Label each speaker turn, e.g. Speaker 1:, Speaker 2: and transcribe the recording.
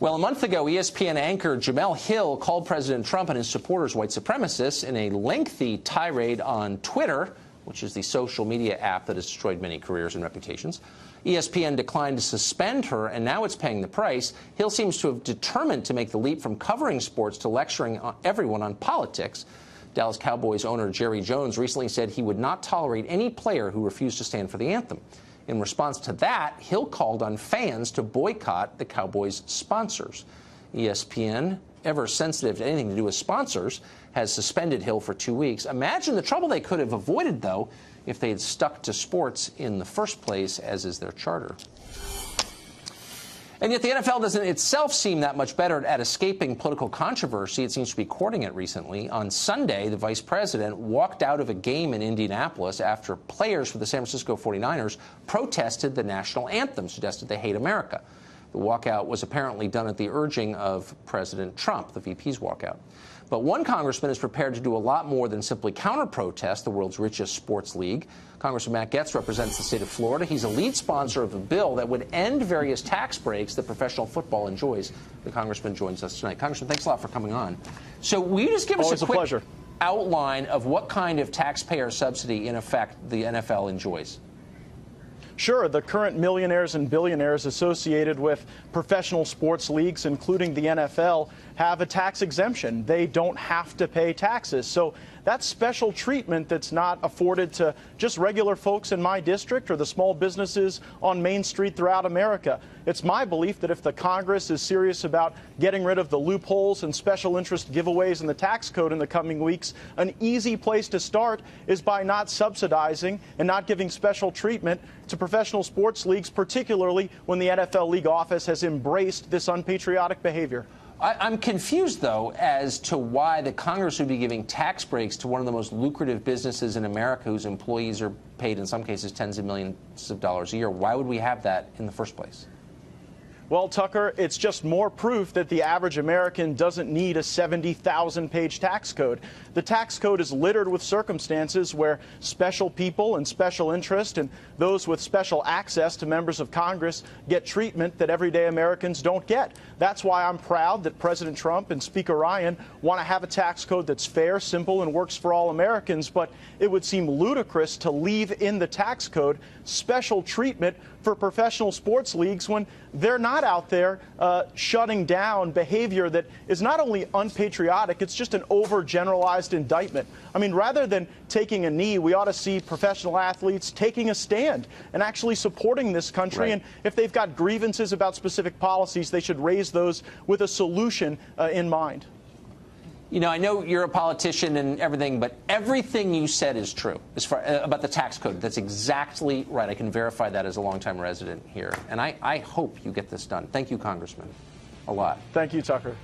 Speaker 1: Well, a month ago, ESPN anchor Jemele Hill called President Trump and his supporters white supremacists in a lengthy tirade on Twitter, which is the social media app that has destroyed many careers and reputations. ESPN declined to suspend her, and now it's paying the price. Hill seems to have determined to make the leap from covering sports to lecturing everyone on politics. Dallas Cowboys owner Jerry Jones recently said he would not tolerate any player who refused to stand for the anthem. In response to that, Hill called on fans to boycott the Cowboys' sponsors. ESPN, ever sensitive to anything to do with sponsors, has suspended Hill for 2 weeks. Imagine the trouble they could have avoided, though, if they had stuck to sports in the first place, as is their charter. And yet the NFL doesn't itself seem that much better at escaping political controversy. It seems to be courting it recently. On Sunday, the vice president walked out of a game in Indianapolis after players for the San Francisco 49ers protested the national anthem, suggested they hate America. The walkout was apparently done at the urging of President Trump, the VP's walkout. But one congressman is prepared to do a lot more than simply counter-protest the world's richest sports league. Congressman Matt Gaetz represents the state of Florida. He's a lead sponsor of a bill that would end various tax breaks that professional football enjoys. The congressman joins us tonight. Congressman, thanks a lot for coming on. So will you just give us a quick outline of what kind of taxpayer subsidy, in effect, the NFL enjoys?
Speaker 2: Sure. The current millionaires and billionaires associated with professional sports leagues, including the NFL, have a tax exemption. They don't have to pay taxes. So that's special treatment that's not afforded to just regular folks in my district or the small businesses on Main Street throughout America. It's my belief that if the Congress is serious about getting rid of the loopholes and special interest giveaways in the tax code in the coming weeks, an easy place to start is by not subsidizing and not giving special treatment to professional sports leagues, particularly when the NFL league office has embraced this unpatriotic behavior.
Speaker 1: I'm confused, though, as to why the Congress would be giving tax breaks to one of the most lucrative businesses in America whose employees are paid, in some cases, tens of millions of dollars a year. Why would we have that in the first place?
Speaker 2: Well, Tucker, it's just more proof that the average American doesn't need a 70,000-page tax code. The tax code is littered with circumstances where special people and special interest and those with special access to members of Congress get treatment that everyday Americans don't get. That's why I'm proud that President Trump and Speaker Ryan want to have a tax code that's fair, simple, and works for all Americans. But it would seem ludicrous to leave in the tax code special treatment for professional sports leagues when they're not out there shutting down behavior that is not only unpatriotic, it's just an overgeneralized indictment. I mean, rather than taking a knee, we ought to see professional athletes taking a stand and actually supporting this country. Right. And if they've got grievances about specific policies, they should raise those with a solution in mind.
Speaker 1: You know, I know you're a politician and everything, but everything you said is true as far about the tax code. That's exactly right. I can verify that as a longtime resident here. And I hope you get this done. Thank you, Congressman, a lot.
Speaker 2: Thank you, Tucker.